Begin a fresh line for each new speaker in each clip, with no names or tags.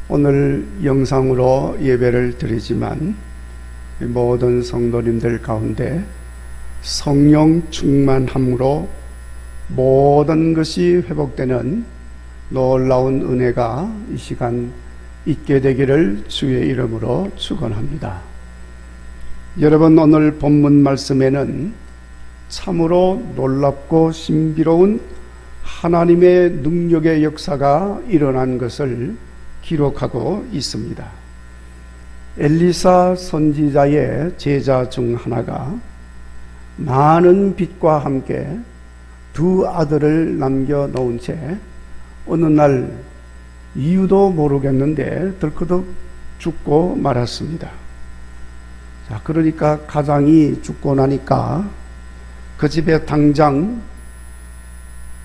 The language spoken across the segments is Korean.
오늘 영상으로 예배를 드리지만 모든 성도님들 가운데 성령 충만함으로 모든 것이 회복되는 놀라운 은혜가 이 시간 있게 되기를 주의 이름으로 축원합니다. 여러분, 오늘 본문 말씀에는 참으로 놀랍고 신비로운 하나님의 능력의 역사가 일어난 것을 기록하고 있습니다. 엘리사 선지자의 제자 중 하나가 많은 빚과 함께 두 아들을 남겨놓은 채 어느 날 이유도 모르겠는데 덜커덕 죽고 말았습니다. 자, 그러니까 가장이 죽고 나니까 그 집에 당장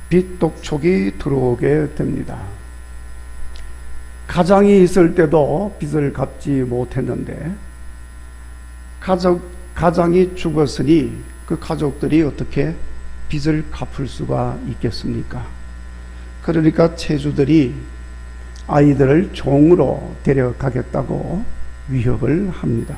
빚 독촉이 들어오게 됩니다. 가장이 있을 때도 빚을 갚지 못했는데 가장이 죽었으니 그 가족들이 어떻게 빚을 갚을 수가 있겠습니까? 그러니까 채주들이 아이들을 종으로 데려가겠다고 위협을 합니다.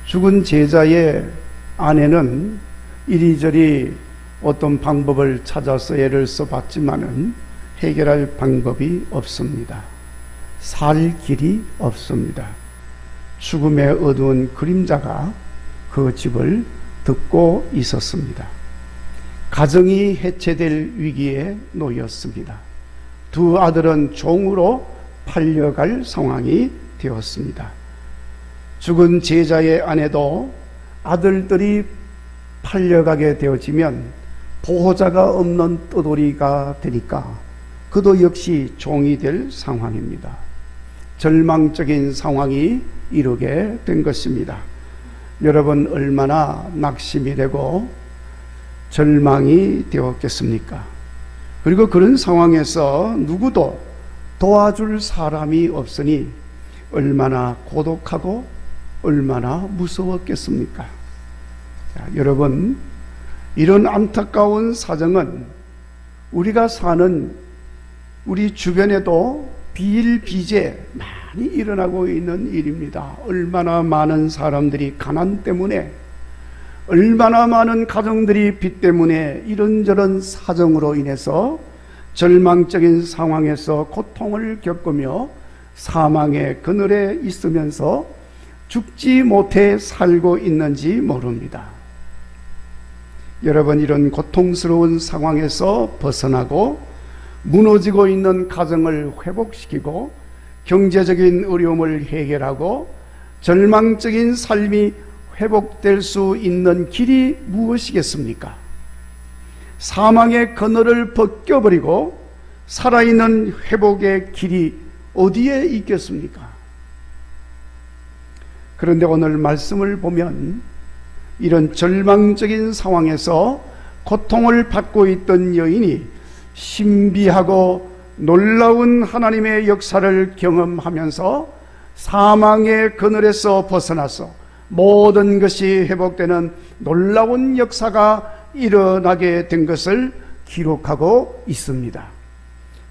죽은 제자의 아내는 이리저리 어떤 방법을 찾아서 애를 써봤지만은 해결할 방법이 없습니다. 살 길이 없습니다. 죽음의 어두운 그림자가 그 집을 덮고 있었습니다. 가정이 해체될 위기에 놓였습니다. 두 아들은 종으로 팔려갈 상황이 되었습니다. 죽은 제자의 아내도 아들들이 팔려가게 되어지면 보호자가 없는 떠돌이가 되니까 그도 역시 종이 될 상황입니다. 절망적인 상황이 이르게 된 것입니다. 여러분, 얼마나 낙심이 되고 절망이 되었겠습니까? 그리고 그런 상황에서 누구도 도와줄 사람이 없으니 얼마나 고독하고 얼마나 무서웠겠습니까? 자, 여러분, 이런 안타까운 사정은 우리가 사는 우리 주변에도 비일비재 많이 일어나고 있는 일입니다. 얼마나 많은 사람들이 가난 때문에, 얼마나 많은 가정들이 빚 때문에 이런저런 사정으로 인해서 절망적인 상황에서 고통을 겪으며 사망의 그늘에 있으면서 죽지 못해 살고 있는지 모릅니다. 여러분, 이런 고통스러운 상황에서 벗어나고 무너지고 있는 가정을 회복시키고 경제적인 어려움을 해결하고 절망적인 삶이 회복될 수 있는 길이 무엇이겠습니까? 사망의 그늘을 벗겨버리고 살아있는 회복의 길이 어디에 있겠습니까? 그런데 오늘 말씀을 보면 이런 절망적인 상황에서 고통을 받고 있던 여인이 신비하고 놀라운 하나님의 역사를 경험하면서 사망의 그늘에서 벗어나서 모든 것이 회복되는 놀라운 역사가 일어나게 된 것을 기록하고 있습니다.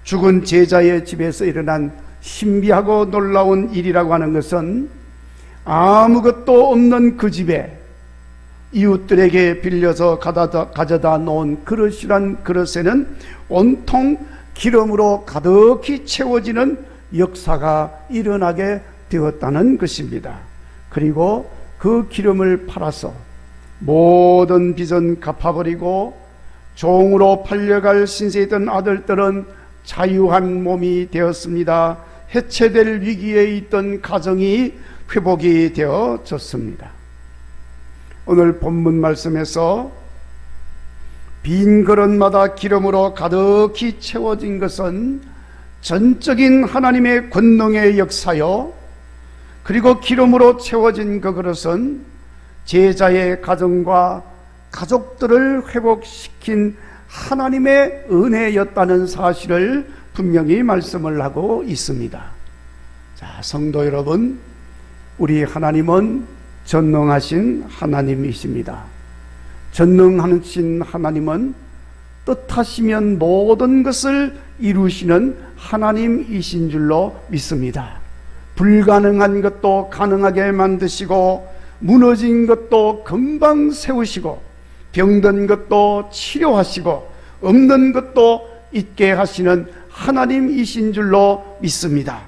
죽은 제자의 집에서 일어난 신비하고 놀라운 일이라고 하는 것은 아무것도 없는 그 집에 이웃들에게 빌려서 가져다 놓은 그릇이란 그릇에는 온통 기름으로 가득히 채워지는 역사가 일어나게 되었다는 것입니다. 그리고 그 기름을 팔아서 모든 빚은 갚아버리고 종으로 팔려갈 신세있던 아들들은 자유한 몸이 되었습니다. 해체될 위기에 있던 가정이 회복이 되어졌습니다. 오늘 본문 말씀에서 빈 그릇마다 기름으로 가득히 채워진 것은 전적인 하나님의 권능의 역사요, 그리고 기름으로 채워진 그 그릇은 제자의 가정과 가족들을 회복시킨 하나님의 은혜였다는 사실을 분명히 말씀을 하고 있습니다. 자, 성도 여러분, 우리 하나님은 전능하신 하나님이십니다. 전능하신 하나님은 뜻하시면 모든 것을 이루시는 하나님이신 줄로 믿습니다. 불가능한 것도 가능하게 만드시고, 무너진 것도 금방 세우시고, 병든 것도 치료하시고, 없는 것도 있게 하시는 하나님이신 줄로 믿습니다.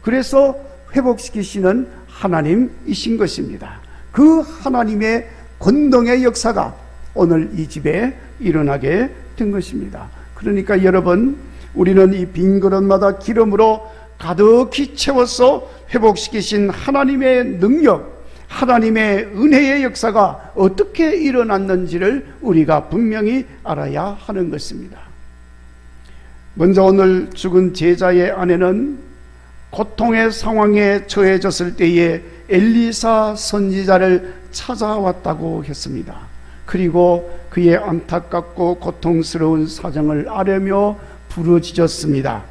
그래서 회복시키시는 하나님이신 것입니다. 그 하나님의 권능의 역사가 오늘 이 집에 일어나게 된 것입니다. 그러니까 여러분, 우리는 이 빈 그릇마다 기름으로 가득히 채워서 회복시키신 하나님의 능력, 하나님의 은혜의 역사가 어떻게 일어났는지를 우리가 분명히 알아야 하는 것입니다. 먼저 오늘 죽은 제자의 아내는 고통의 상황에 처해졌을 때에 엘리사 선지자를 찾아왔다고 했습니다. 그리고 그의 안타깝고 고통스러운 사정을 아뢰며 부르짖었습니다.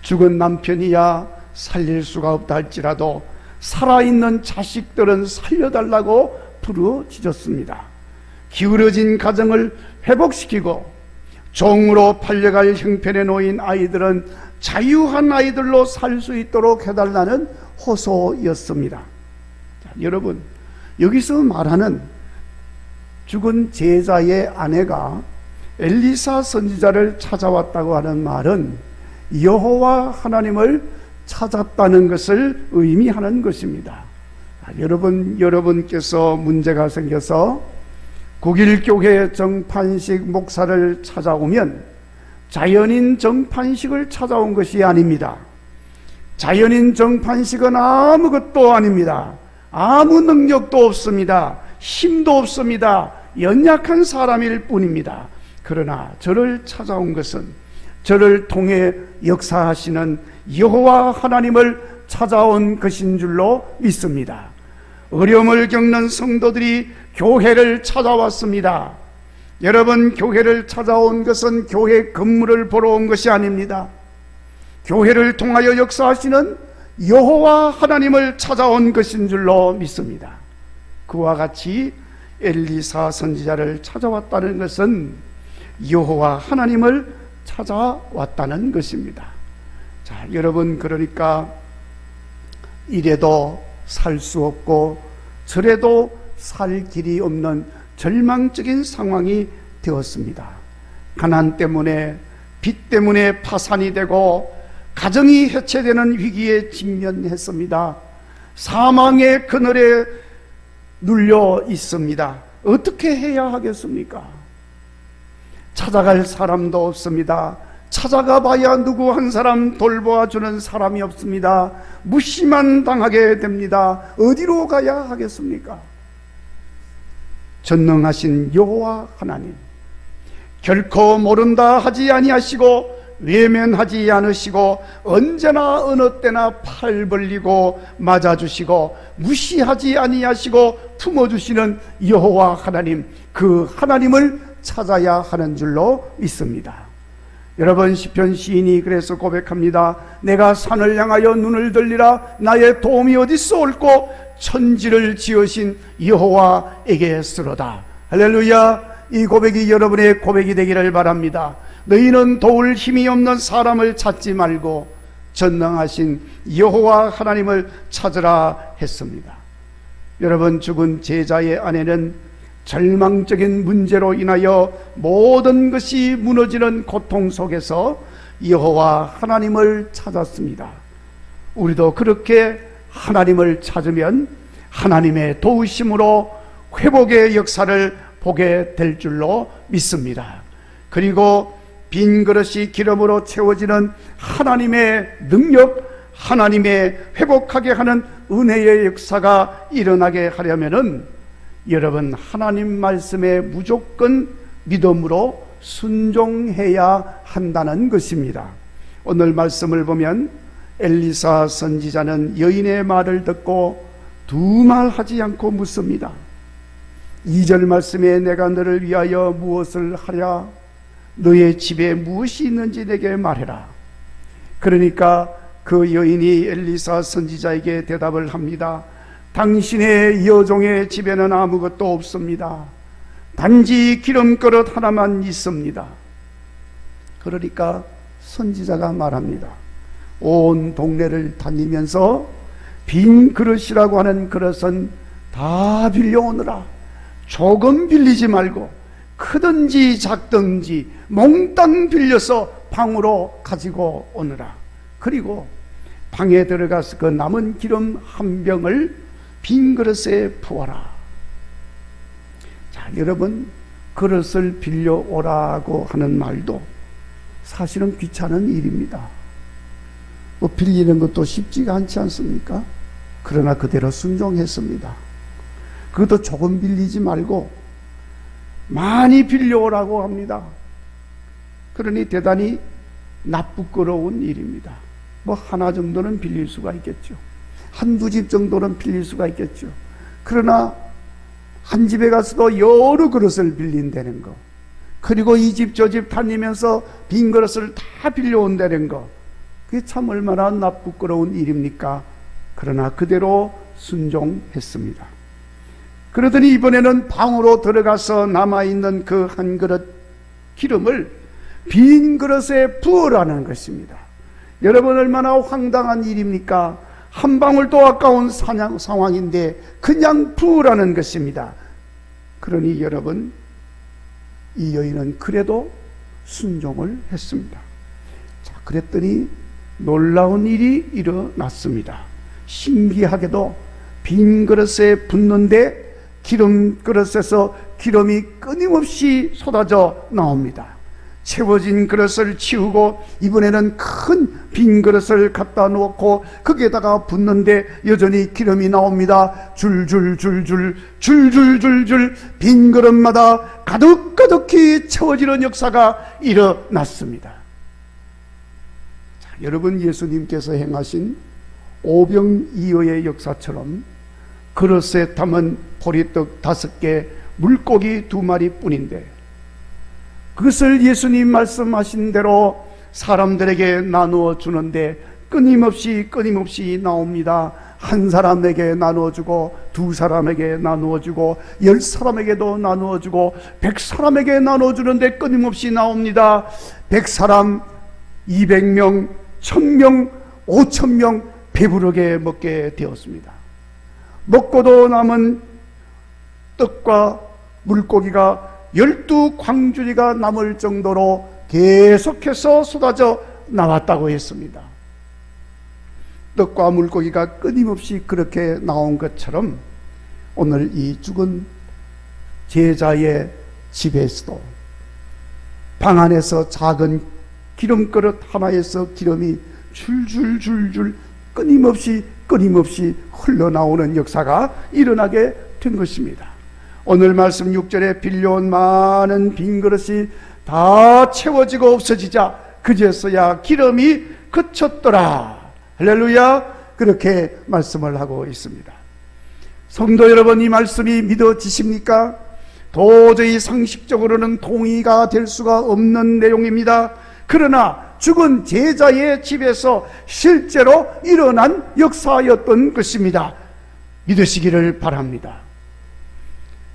죽은 남편이야 살릴 수가 없다 할지라도 살아있는 자식들은 살려달라고 부르짖었습니다. 기울어진 가정을 회복시키고 종으로 팔려갈 형편에 놓인 아이들은 자유한 아이들로 살 수 있도록 해달라는 호소였습니다. 자, 여러분, 여기서 말하는 죽은 제자의 아내가 엘리사 선지자를 찾아왔다고 하는 말은 여호와 하나님을 찾았다는 것을 의미하는 것입니다. 여러분께서 문제가 생겨서 국일교회 정판식 목사를 찾아오면 자연인 정판식을 찾아온 것이 아닙니다. 자연인 정판식은 아무것도 아닙니다. 아무 능력도 없습니다. 힘도 없습니다. 연약한 사람일 뿐입니다. 그러나 저를 찾아온 것은 저를 통해 역사하시는 여호와 하나님을 찾아온 것인 줄로 믿습니다. 어려움을 겪는 성도들이 교회를 찾아왔습니다. 여러분, 교회를 찾아온 것은 교회 건물을 보러 온 것이 아닙니다. 교회를 통하여 역사하시는 여호와 하나님을 찾아온 것인 줄로 믿습니다. 그와 같이 엘리사 선지자를 찾아왔다는 것은 여호와 하나님을 찾아왔다는 것입니다. 자, 여러분, 그러니까 이래도 살 수 없고 저래도 살 길이 없는 절망적인 상황이 되었습니다. 가난 때문에, 빚 때문에 파산이 되고 가정이 해체되는 위기에 직면했습니다. 사망의 그늘에 눌려 있습니다. 어떻게 해야 하겠습니까? 찾아갈 사람도 없습니다. 찾아가 봐야 누구 한 사람 돌보아 주는 사람이 없습니다. 무시만 당하게 됩니다. 어디로 가야 하겠습니까? 전능하신 여호와 하나님, 결코 모른다 하지 아니하시고 외면하지 않으시고 언제나 어느 때나 팔 벌리고 맞아주시고 무시하지 아니하시고 품어주시는 여호와 하나님, 그 하나님을 찾아야 하는 줄로 믿습니다. 여러분, 시편 시인이 그래서 고백합니다. 내가 산을 향하여 눈을 들리라. 나의 도움이 어디서 올꼬? 천지를 지으신 여호와에게 쓰러다. 할렐루야. 이 고백이 여러분의 고백이 되기를 바랍니다. 너희는 도울 힘이 없는 사람을 찾지 말고 전능하신 여호와 하나님을 찾으라 했습니다. 여러분, 죽은 제자의 아내는 절망적인 문제로 인하여 모든 것이 무너지는 고통 속에서 여호와 하나님을 찾았습니다. 우리도 그렇게 하나님을 찾으면 하나님의 도우심으로 회복의 역사를 보게 될 줄로 믿습니다. 그리고 빈 그릇이 기름으로 채워지는 하나님의 능력, 하나님의 회복하게 하는 은혜의 역사가 일어나게 하려면은 여러분, 하나님 말씀에 무조건 믿음으로 순종해야 한다는 것입니다. 오늘 말씀을 보면 엘리사 선지자는 여인의 말을 듣고 두말하지 않고 묻습니다. 2절 말씀에 내가 너를 위하여 무엇을 하랴? 너의 집에 무엇이 있는지 내게 말해라. 그러니까 그 여인이 엘리사 선지자에게 대답을 합니다. 당신의 여종의 집에는 아무것도 없습니다. 단지 기름그릇 하나만 있습니다. 그러니까 선지자가 말합니다. 온 동네를 다니면서 빈 그릇이라고 하는 그릇은 다 빌려오느라. 조금 빌리지 말고 크든지 작든지 몽땅 빌려서 방으로 가지고 오느라. 그리고 방에 들어가서 그 남은 기름 한 병을 빈 그릇에 부어라. 자, 여러분, 그릇을 빌려오라고 하는 말도 사실은 귀찮은 일입니다. 뭐 빌리는 것도 쉽지가 않지 않습니까? 그러나 그대로 순종했습니다. 그것도 조금 빌리지 말고 많이 빌려오라고 합니다. 그러니 대단히 나쁘끄러운 일입니다. 뭐 하나 정도는 빌릴 수가 있겠죠. 한두 집 정도는 빌릴 수가 있겠죠. 그러나 한 집에 가서도 여러 그릇을 빌린다는 거, 그리고 이 집 저 집 다니면서 빈 그릇을 다 빌려온다는 거, 그게 참 얼마나 나쁘끄러운 일입니까? 그러나 그대로 순종했습니다. 그러더니 이번에는 방으로 들어가서 남아있는 그 한 그릇 기름을 빈 그릇에 부으라는 것입니다. 여러분, 얼마나 황당한 일입니까? 한 방울도 아까운 상황인데 그냥 부으라는 것입니다. 그러니 여러분, 이 여인은 그래도 순종을 했습니다. 자, 그랬더니 놀라운 일이 일어났습니다. 신기하게도 빈 그릇에 붓는데 기름 그릇에서 기름이 끊임없이 쏟아져 나옵니다. 채워진 그릇을 치우고 이번에는 큰 빈 그릇을 갖다 놓고 거기에다가 붓는데 여전히 기름이 나옵니다. 줄줄줄줄 빈 그릇마다 가득가득히 채워지는 역사가 일어났습니다. 자, 여러분, 예수님께서 행하신 오병이어의 역사처럼 그릇에 담은 보리떡 5개, 물고기 2마리 뿐인데 그것을 예수님 말씀하신 대로 사람들에게 나누어 주는데 끊임없이 나옵니다. 한 사람에게 나누어주고 2사람에게 나누어주고 10사람에게도 나누어주고 100사람에게 나누어주는데 끊임없이 나옵니다. 100사람, 200명, 1000명, 5000명 배부르게 먹게 되었습니다. 먹고도 남은 떡과 물고기가 12광주리가 남을 정도로 계속해서 쏟아져 나왔다고 했습니다. 떡과 물고기가 끊임없이 그렇게 나온 것처럼 오늘 이 죽은 제자의 집에서도 방 안에서 작은 기름그릇 하나에서 기름이 줄줄줄줄 끊임없이 흘러나오는 역사가 일어나게 된 것입니다. 오늘 말씀 6절에 빌려온 많은 빈 그릇이 다 채워지고 없어지자 그제서야 기름이 그쳤더라. 할렐루야. 그렇게 말씀을 하고 있습니다. 성도 여러분, 이 말씀이 믿어지십니까? 도저히 상식적으로는 동의가 될 수가 없는 내용입니다. 그러나 죽은 제자의 집에서 실제로 일어난 역사였던 것입니다. 믿으시기를 바랍니다.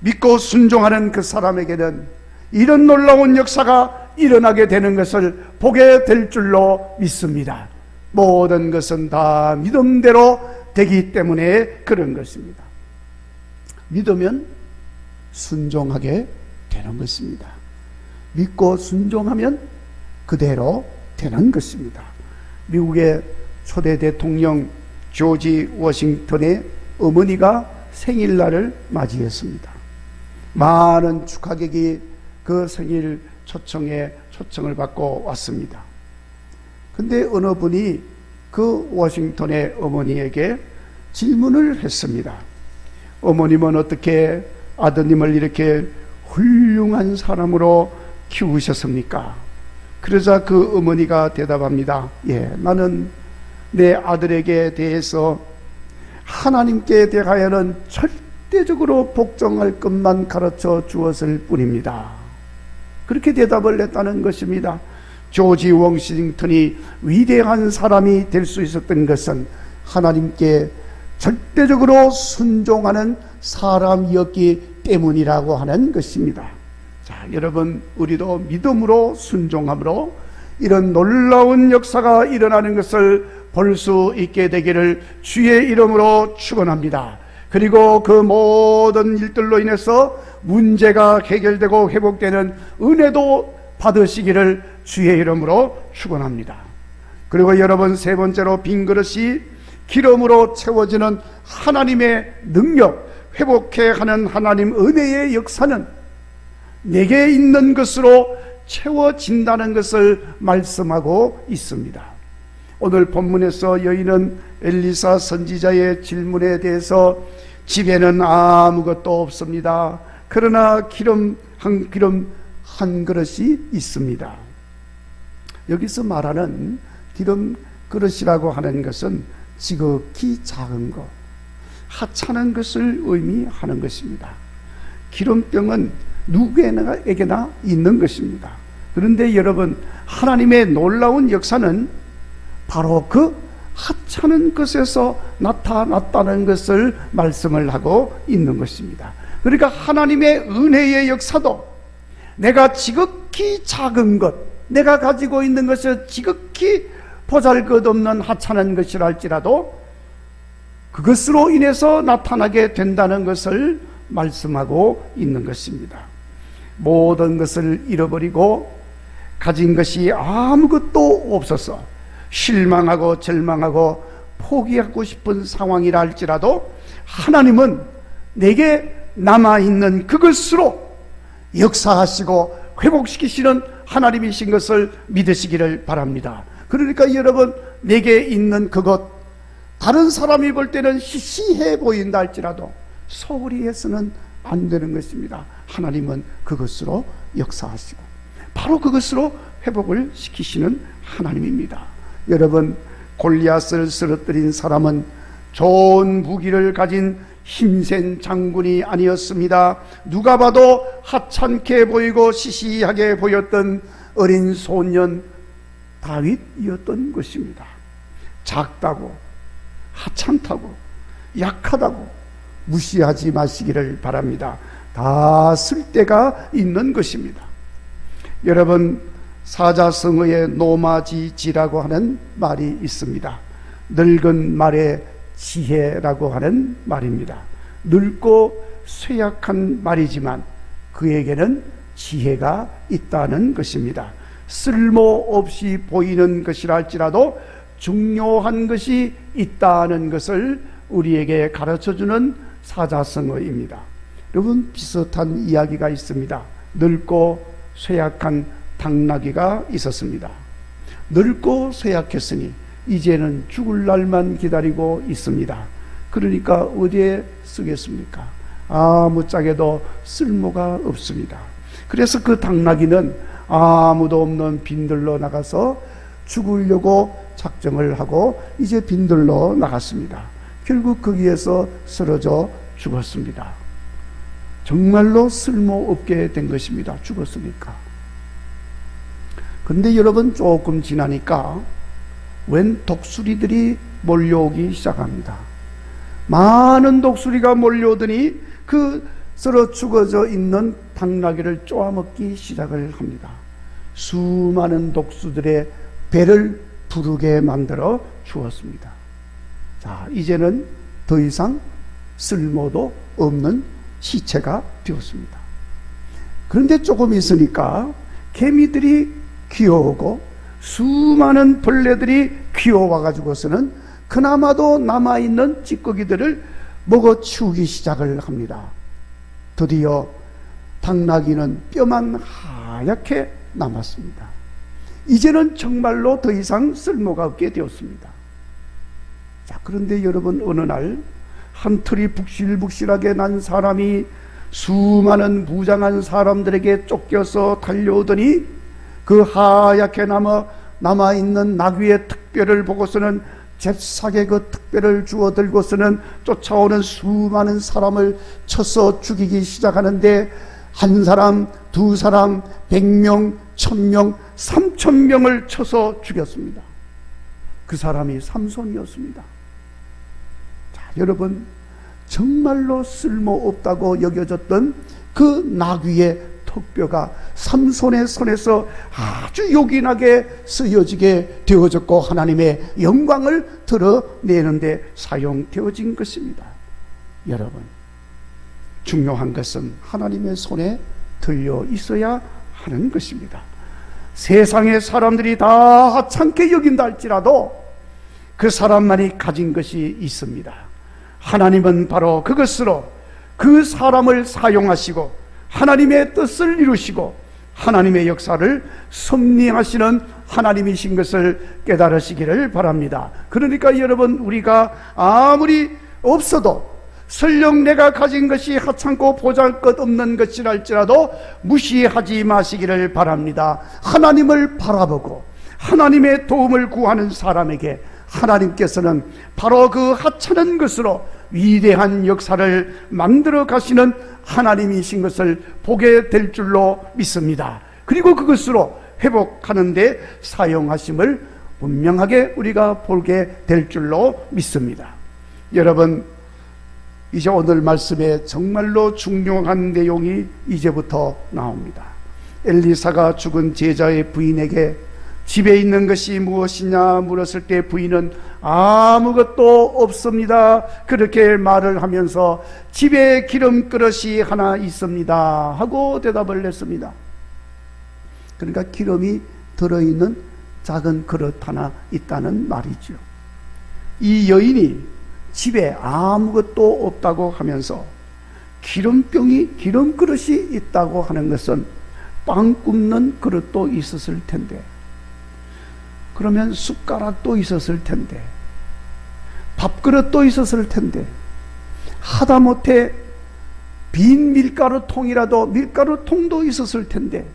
믿고 순종하는 그 사람에게는 이런 놀라운 역사가 일어나게 되는 것을 보게 될 줄로 믿습니다. 모든 것은 다 믿음대로 되기 때문에 그런 것입니다. 믿으면 순종하게 되는 것입니다. 믿고 순종하면 그대로 되는 것입니다. 미국의 초대 대통령 조지 워싱턴의 어머니가 생일날을 맞이했습니다. 많은 축하객이 그 생일 초청을 받고 왔습니다. 근데 어느 분이 그 워싱턴의 어머니에게 질문을 했습니다. 어머님은 어떻게 아드님을 이렇게 훌륭한 사람으로 키우셨습니까? 그러자 그 어머니가 대답합니다. 나는 내 아들에게 대해서 하나님께 대하여는 절대적으로 복종할 것만 가르쳐 주었을 뿐입니다. 그렇게 대답을 했다는 것입니다. 조지 워싱턴이 위대한 사람이 될 수 있었던 것은 하나님께 절대적으로 순종하는 사람이었기 때문이라고 하는 것입니다. 자, 여러분, 우리도 믿음으로 순종함으로 이런 놀라운 역사가 일어나는 것을 볼 수 있게 되기를 주의 이름으로 축원합니다. 그리고 그 모든 일들로 인해서 문제가 해결되고 회복되는 은혜도 받으시기를 주의 이름으로 축원합니다. 그리고 여러분, 세 번째로 빈 그릇이 기름으로 채워지는 하나님의 능력, 회복해 하는 하나님 은혜의 역사는 내게 있는 것으로 채워진다는 것을 말씀하고 있습니다. 오늘 본문에서 여인은 엘리사 선지자의 질문에 대해서 집에는 아무것도 없습니다. 그러나 기름 한 그릇이 있습니다. 여기서 말하는 기름 그릇이라고 하는 것은 지극히 작은 것, 하찮은 것을 의미하는 것입니다. 기름병은 누구에게나 있는 것입니다. 그런데 여러분, 하나님의 놀라운 역사는 바로 그 하찮은 것에서 나타났다는 것을 말씀을 하고 있는 것입니다. 그러니까 하나님의 은혜의 역사도 내가 지극히 작은 것, 내가 가지고 있는 것이 지극히 보잘것없는 하찮은 것이라 할지라도 그것으로 인해서 나타나게 된다는 것을 말씀하고 있는 것입니다. 모든 것을 잃어버리고 가진 것이 아무것도 없어서 실망하고 절망하고 포기하고 싶은 상황이라 할지라도 하나님은 내게 남아있는 그것으로 역사하시고 회복시키시는 하나님이신 것을 믿으시기를 바랍니다. 그러니까 여러분, 내게 있는 그것, 다른 사람이 볼 때는 시시해 보인다 할지라도 소홀히 해서는 안 되는 것입니다. 하나님은 그것으로 역사하시고 바로 그것으로 회복을 시키시는 하나님입니다. 여러분, 골리앗을 쓰러뜨린 사람은 좋은 무기를 가진 힘센 장군이 아니었습니다. 누가 봐도 하찮게 보이고 시시하게 보였던 어린 소년 다윗이었던 것입니다. 작다고, 하찮다고, 약하다고 무시하지 마시기를 바랍니다. 다 쓸데가 있는 것입니다. 여러분, 사자성어의 노마지지라고 하는 말이 있습니다. 늙은 말의 지혜라고 하는 말입니다. 늙고 쇠약한 말이지만 그에게는 지혜가 있다는 것입니다. 쓸모없이 보이는 것이라 할지라도 중요한 것이 있다는 것을 우리에게 가르쳐주는 사자성어입니다. 여러분, 비슷한 이야기가 있습니다. 늙고 쇠약한 당나귀가 있었습니다. 늙고 쇠약했으니 이제는 죽을 날만 기다리고 있습니다. 그러니까 어디에 쓰겠습니까? 아무짝에도 쓸모가 없습니다. 그래서 그 당나귀는 아무도 없는 빈들로 나가서 죽으려고 작정을 하고 이제 빈들로 나갔습니다. 결국 거기에서 쓰러져 죽었습니다. 정말로 쓸모없게 된 것입니다. 죽었으니까. 근데 여러분, 조금 지나니까 웬 독수리들이 몰려오기 시작합니다. 많은 독수리가 몰려오더니 그 썰어 죽어져 있는 당나귀를 쪼아먹기 시작을 합니다. 수많은 독수들의 배를 부르게 만들어 주었습니다. 자, 이제는 더 이상 쓸모도 없는 시체가 되었습니다. 그런데 조금 있으니까 개미들이 귀여우고 수많은 벌레들이 귀여워 가지고서는 그나마도 남아있는 찌꺼기들을 먹어치우기 시작을 합니다. 드디어 당나귀는 뼈만 하얗게 남았습니다. 이제는 정말로 더 이상 쓸모가 없게 되었습니다. 자, 그런데 여러분, 어느 날 한 털이 북실북실하게 난 사람이 수많은 무장한 사람들에게 쫓겨서 달려오더니 그 하얗게 남아있는 나귀의 특별을 보고서는 잽싸게 그 특별을 주워 들고서는 쫓아오는 수많은 사람을 쳐서 죽이기 시작하는데 한 사람, 두 사람, 100명, 1000명, 3000명을 쳐서 죽였습니다. 그 사람이 삼손이었습니다. 자, 여러분, 정말로 쓸모없다고 여겨졌던 그 나귀의 턱뼈가 삼손의 손에서 아주 요긴하게 쓰여지게 되어졌고 하나님의 영광을 드러내는 데 사용되어진 것입니다. 여러분, 중요한 것은 하나님의 손에 들려 있어야 하는 것입니다. 세상의 사람들이 다 하찮게 여긴다 할지라도 그 사람만이 가진 것이 있습니다. 하나님은 바로 그것으로 그 사람을 사용하시고 하나님의 뜻을 이루시고 하나님의 역사를 섭리하시는 하나님이신 것을 깨달으시기를 바랍니다. 그러니까 여러분, 우리가 아무리 없어도 설령 내가 가진 것이 하찮고 보잘것없는 것이랄지라도 무시하지 마시기를 바랍니다. 하나님을 바라보고 하나님의 도움을 구하는 사람에게 하나님께서는 바로 그 하찮은 것으로 위대한 역사를 만들어 가시는 하나님이신 것을 보게 될 줄로 믿습니다. 그리고 그것으로 회복하는 데 사용하심을 분명하게 우리가 보게 될 줄로 믿습니다. 여러분, 이제 오늘 말씀에 정말로 중요한 내용이 이제부터 나옵니다. 엘리사가 죽은 제자의 부인에게 집에 있는 것이 무엇이냐 물었을 때 부인은 아무것도 없습니다, 그렇게 말을 하면서 집에 기름 그릇이 하나 있습니다 하고 대답을 했습니다. 그러니까 기름이 들어있는 작은 그릇 하나 있다는 말이죠. 이 여인이 집에 아무것도 없다고 하면서 기름 그릇이 있다고 하는 것은 빵 굽는 그릇도 있었을 텐데, 그러면 숟가락도 있었을 텐데, 밥그릇도 있었을 텐데, 하다못해 빈 밀가루통이라도 밀가루통도 있었을 텐데,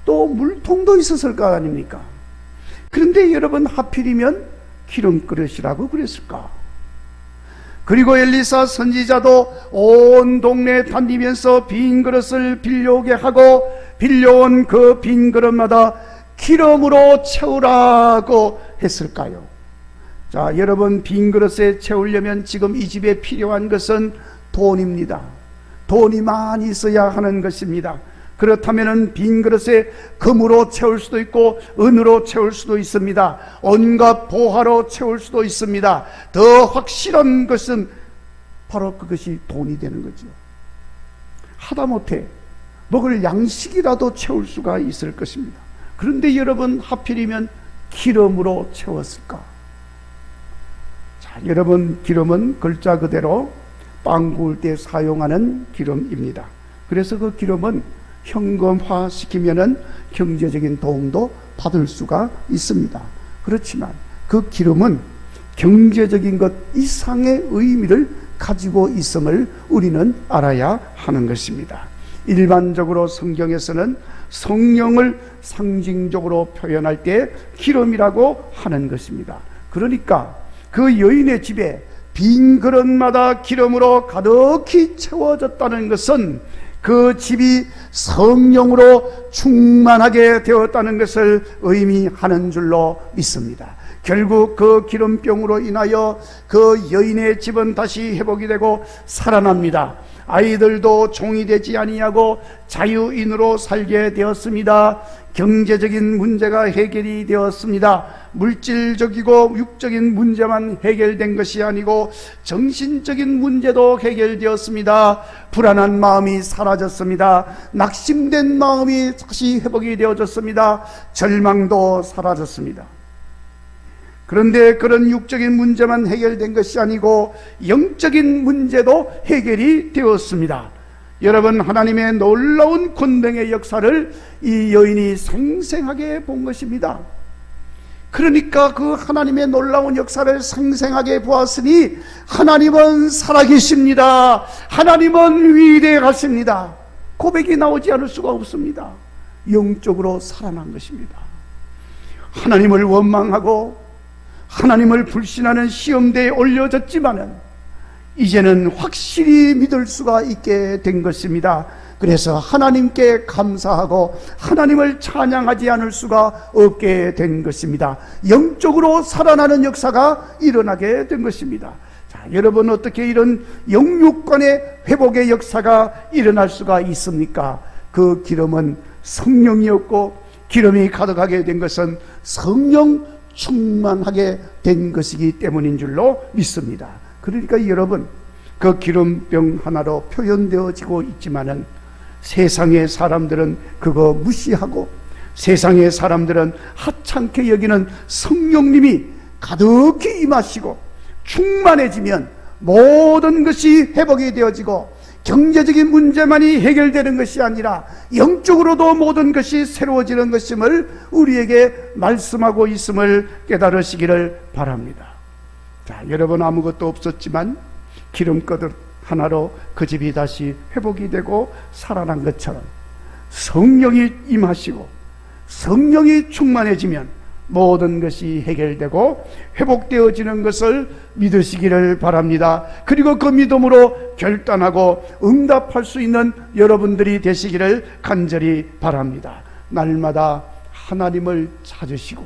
또 물통도 있었을 거 아닙니까? 그런데 여러분, 하필이면 기름그릇이라고 그랬을까? 그리고 엘리사 선지자도 온 동네 다니면서 빈 그릇을 빌려오게 하고 빌려온 그 빈 그릇마다 기름으로 채우라고 했을까요? 자, 여러분, 빈 그릇에 채우려면 지금 이 집에 필요한 것은 돈입니다. 돈이 많이 있어야 하는 것입니다. 그렇다면 빈 그릇에 금으로 채울 수도 있고 은으로 채울 수도 있습니다. 온갖 보화로 채울 수도 있습니다. 더 확실한 것은 바로 그것이 돈이 되는 거죠. 하다못해 먹을 양식이라도 채울 수가 있을 것입니다. 그런데 여러분, 하필이면 기름으로 채웠을까? 자, 여러분, 기름은 글자 그대로 빵 구울 때 사용하는 기름입니다. 그래서 그 기름은 현금화 시키면은 경제적인 도움도 받을 수가 있습니다. 그렇지만 그 기름은 경제적인 것 이상의 의미를 가지고 있음을 우리는 알아야 하는 것입니다. 일반적으로 성경에서는 성령을 상징적으로 표현할 때 기름이라고 하는 것입니다. 그러니까 그 여인의 집에 빈 그릇마다 기름으로 가득히 채워졌다는 것은 그 집이 성령으로 충만하게 되었다는 것을 의미하는 줄로 믿습니다. 결국 그 기름병으로 인하여 그 여인의 집은 다시 회복이 되고 살아납니다. 아이들도 종이 되지 아니하고 자유인으로 살게 되었습니다. 경제적인 문제가 해결이 되었습니다. 물질적이고 육적인 문제만 해결된 것이 아니고 정신적인 문제도 해결되었습니다. 불안한 마음이 사라졌습니다. 낙심된 마음이 다시 회복이 되어졌습니다. 절망도 사라졌습니다. 그런데 그런 육적인 문제만 해결된 것이 아니고 영적인 문제도 해결이 되었습니다. 여러분, 하나님의 놀라운 권능의 역사를 이 여인이 생생하게 본 것입니다. 그러니까 그 하나님의 놀라운 역사를 생생하게 보았으니 하나님은 살아계십니다. 하나님은 위대하십니다. 고백이 나오지 않을 수가 없습니다. 영적으로 살아난 것입니다. 하나님을 원망하고 하나님을 불신하는 시험대에 올려졌지만은 이제는 확실히 믿을 수가 있게 된 것입니다. 그래서 하나님께 감사하고 하나님을 찬양하지 않을 수가 없게 된 것입니다. 영적으로 살아나는 역사가 일어나게 된 것입니다. 자, 여러분, 어떻게 이런 영육간의 회복의 역사가 일어날 수가 있습니까? 그 기름은 성령이었고, 기름이 가득하게 된 것은 성령 충만하게 된 것이기 때문인 줄로 믿습니다. 그러니까 여러분, 그 기름병 하나로 표현되어지고 있지만은 세상의 사람들은 그거 무시하고, 세상의 사람들은 하찮게 여기는 성령님이 가득히 임하시고 충만해지면 모든 것이 회복이 되어지고, 경제적인 문제만이 해결되는 것이 아니라 영적으로도 모든 것이 새로워지는 것임을 우리에게 말씀하고 있음을 깨달으시기를 바랍니다. 자, 여러분, 아무것도 없었지만 기름거듭 하나로 그 집이 다시 회복이 되고 살아난 것처럼 성령이 임하시고 성령이 충만해지면 모든 것이 해결되고 회복되어지는 것을 믿으시기를 바랍니다. 그리고 그 믿음으로 결단하고 응답할 수 있는 여러분들이 되시기를 간절히 바랍니다. 날마다 하나님을 찾으시고,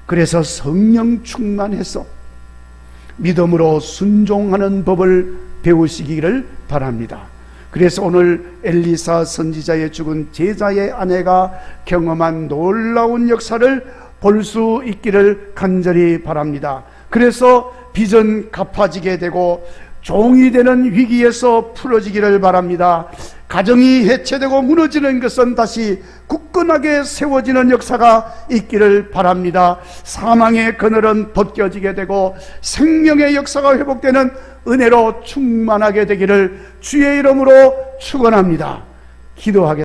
그래서 성령 충만해서 믿음으로 순종하는 법을 배우시기를 바랍니다. 그래서 오늘 엘리사 선지자의 죽은 제자의 아내가 경험한 놀라운 역사를 볼 수 있기를 간절히 바랍니다. 그래서 빚은 갚아지게 되고 종이 되는 위기에서 풀어지기를 바랍니다. 가정이 해체되고 무너지는 것은 다시 굳건하게 세워지는 역사가 있기를 바랍니다. 사망의 그늘은 벗겨지게 되고 생명의 역사가 회복되는 은혜로 충만하게 되기를 주의 이름으로 축원합니다. 기도하겠습니다.